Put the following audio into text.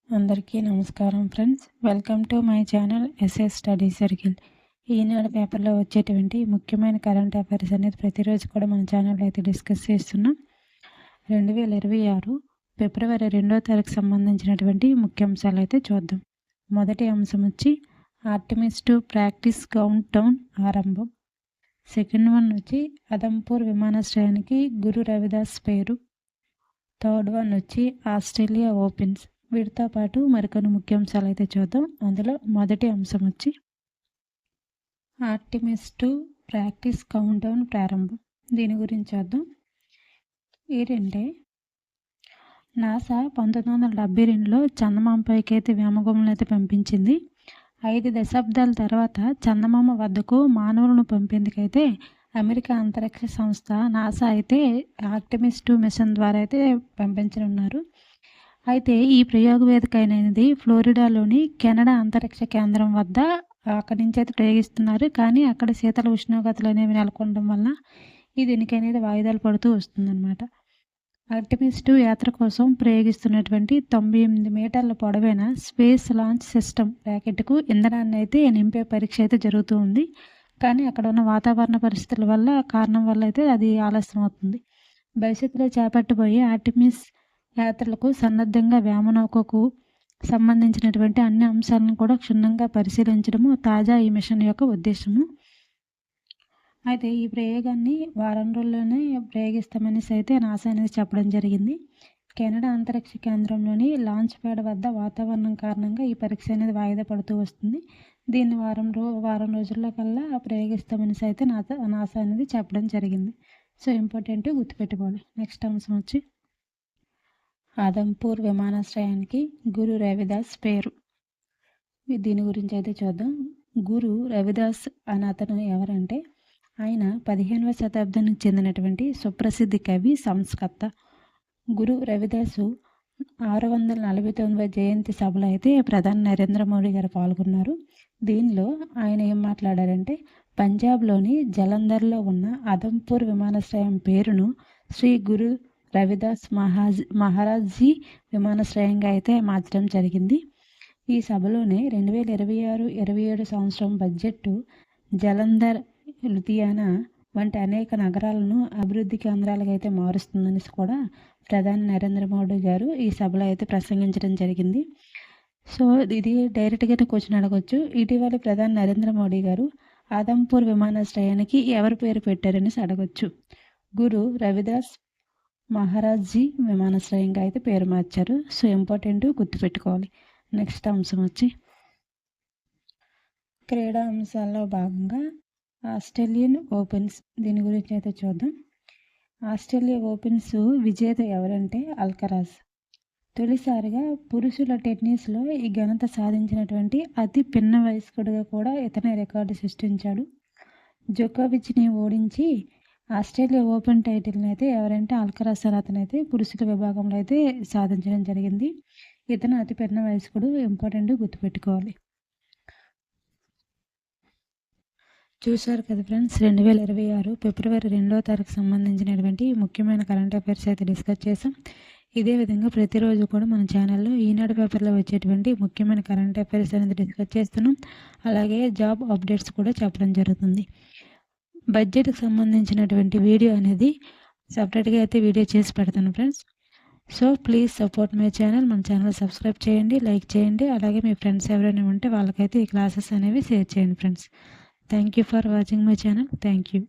అందరికీ నమస్కారం friends. Welcome to my channel SS study circle. Eenadu పేపర్లో వచ్చేటువంటి ముఖ్యమైన కరెంట్ అఫైర్స్ అనేది ప్రతిరోజు కూడా మన ఛానల్లో అయితే డిస్కస్ చేస్తున్నాం. 2026 ఫిబ్రవరి 2వ తారీఖు సంబంధించినటువంటి ముఖ్యాంశాలు అయితే చూద్దాం. మొదటి అంశం వచ్చి ఆర్టెమిస్ 2 ప్రాక్టీస్ కౌంట్ డౌన్ ఆరంభం. సెకండ్ వన్ వచ్చి అదంపూర్ విమానాశ్రయానికి గురు రవిదాస్ పేరు. థర్డ్ వన్ వచ్చి ఆస్ట్రేలియా ఓపెన్స్. వీటితో పాటు మరికొన్ని ముఖ్యాంశాలు అయితే చూద్దాం. అందులో మొదటి అంశం వచ్చి ఆర్టెమిస్ 2 ప్రాక్టీస్ కౌంట్ డౌన్ ప్రారంభం. దీని గురించి చూద్దాం. ఏంటంటే నాసా 1972లో చందమామపైకి అయితే వ్యోమగమనం అయితే పంపించింది. 5 దశాబ్దాల తర్వాత చందమామ వద్దకు మానవులను పంపేందుకైతే అమెరికా అంతరిక్ష సంస్థ నాసా అయితే ఆర్టెమిస్ 2 మిషన్ ద్వారా అయితే పంపించనున్నారు. అయితే ఈ ప్రయోగ వేదిక అనేది ఫ్లోరిడాలోని కెనడా అంతరిక్ష కేంద్రం వద్ద అక్కడి నుంచి అయితే ప్రయోగిస్తున్నారు. కానీ అక్కడ శీతల ఉష్ణోగ్రతలు అనేవి నెలకొనడం వల్ల ఈ దీనికి అనేది వాయిదాలు పడుతూ వస్తుందన్నమాట. ఆర్టెమిస్ 2 యాత్ర కోసం ప్రయోగిస్తున్నటువంటి 98 మీటర్ల పొడవైన స్పేస్ లాంచ్ సిస్టమ్ ర్యాకెట్కు ఇంధనాన్ని అయితే నింపే పరీక్ష అయితే జరుగుతూ ఉంది. కానీ అక్కడ ఉన్న వాతావరణ పరిస్థితుల వల్ల కారణం వల్ల అయితే అది ఆలస్యం అవుతుంది. భవిష్యత్తులో చేపట్టబోయే ఆర్టెమిస్ యాత్రలకు సన్నద్ధంగా వ్యోమనౌకకు సంబంధించినటువంటి అన్ని అంశాలను కూడా క్షుణ్ణంగా పరిశీలించడము తాజా ఈ మిషన్ యొక్క ఉద్దేశము. అయితే ఈ ప్రయోగాన్ని వారం రోజుల్లోనే ప్రయోగిస్తామనేసి అయితే నాసా అనేది చెప్పడం జరిగింది. కెనడా అంతరిక్ష కేంద్రంలోని లాంచ్ ప్యాడ్ వద్ద వాతావరణం కారణంగా ఈ పరీక్ష అనేది వాయిదా పడుతూ వస్తుంది. దీన్ని వారం రోజుల్లో కల్లా ప్రయోగిస్తామనేసి అయితే నాసా అనేది చెప్పడం జరిగింది. సో ఇంపార్టెంట్ గుర్తుపెట్టుకోవాలి. నెక్స్ట్ అంశం వచ్చి ఆదంపూర్ విమానాశ్రయానికి గురు రవిదాస్ పేరు. దీని గురించి అయితే చూద్దాం. గురు రవిదాస్ అని అతను ఎవరంటే ఆయన 15వ శతాబ్దానికి చెందినటువంటి సుప్రసిద్ధ కవి సంస్కర్త. గురు రవిదాసు 649వ జయంతి సభలో అయితే ప్రధాని నరేంద్ర మోడీ గారు పాల్గొన్నారు. దీనిలో ఆయన ఏం మాట్లాడారంటే పంజాబ్లోని జలంధర్లో ఉన్న ఆదంపూర్ విమానాశ్రయం పేరును శ్రీ గురు రవిదాస్ మహారాజ్జీ విమానాశ్రయంగా అయితే మార్చడం జరిగింది. ఈ సభలోనే 2026-27 సంవత్సరం బడ్జెట్ జలంధర్, లుధియానా వంటి అనేక నగరాలను అభివృద్ధి కేంద్రాలుగా అయితే మారుస్తుందని కూడా ప్రధాని నరేంద్ర మోడీ గారు ఈ సభలో అయితే ప్రసంగించడం జరిగింది. సో ఇది డైరెక్ట్గానే క్వశ్చన్ అడగవచ్చు. ఇటీవల ప్రధాని నరేంద్ర మోడీ గారు ఆదంపూర్ విమానాశ్రయానికి ఎవరి పేరు పెట్టారనేసి అడగచ్చు. గురు రవిదాస్ మహారాజ్జీ విమానాశ్రయంగా అయితే పేరు మార్చారు. సో ఇంపార్టెంట్ గుర్తుపెట్టుకోవాలి. నెక్స్ట్ అంశం వచ్చి క్రీడా అంశాల్లో భాగంగా ఆస్ట్రేలియన్ ఓపెన్స్. దీని గురించి అయితే చూద్దాం. ఆస్ట్రేలియా ఓపెన్స్ విజేత ఎవరంటే అల్కరాజ్. తొలిసారిగా పురుషుల టెన్నిస్లో ఈ ఘనత సాధించినటువంటి అతి పిన్న వయస్కుడిగా కూడా ఇతనే రికార్డు సృష్టించాడు. జోకోవిచ్ని ఓడించి ఆస్ట్రేలియా ఓపెన్ టైటిల్ని అయితే ఎవరంటే అల్కరాజ్ అని అతనైతే పురుషుల విభాగంలో అయితే సాధించడం జరిగింది. ఇతను అతి పెద్ద వయస్కుడు. ఇంపార్టెంట్ గుర్తుపెట్టుకోవాలి. చూశారు కదా ఫ్రెండ్స్, 2026 ఫిబ్రవరి 2వ తారీఖు సంబంధించినటువంటి ముఖ్యమైన కరెంట్ అఫైర్స్ అయితే డిస్కస్ చేసాం. ఇదే విధంగా ప్రతిరోజు కూడా మన ఛానల్లో ఈనాడు పేపర్లో వచ్చేటువంటి ముఖ్యమైన కరెంట్ అఫైర్స్ అనేది డిస్కస్ చేస్తున్నాం. అలాగే జాబ్ అప్డేట్స్ కూడా చెప్పడం జరుగుతుంది. బడ్జెట్కి సంబంధించినటువంటి వీడియో అనేది సపరేట్గా అయితే వీడియో చేసి పెడతాను friends. So please support my channel. మన ఛానల్ సబ్స్క్రైబ్ చేయండి, లైక్ చేయండి. అలాగే మీ ఫ్రెండ్స్ ఎవరైనా ఉంటే వాళ్ళకైతే ఈ క్లాసెస్ అనేవి షేర్ చేయండి friends. Thank you for watching my channel. Thank you.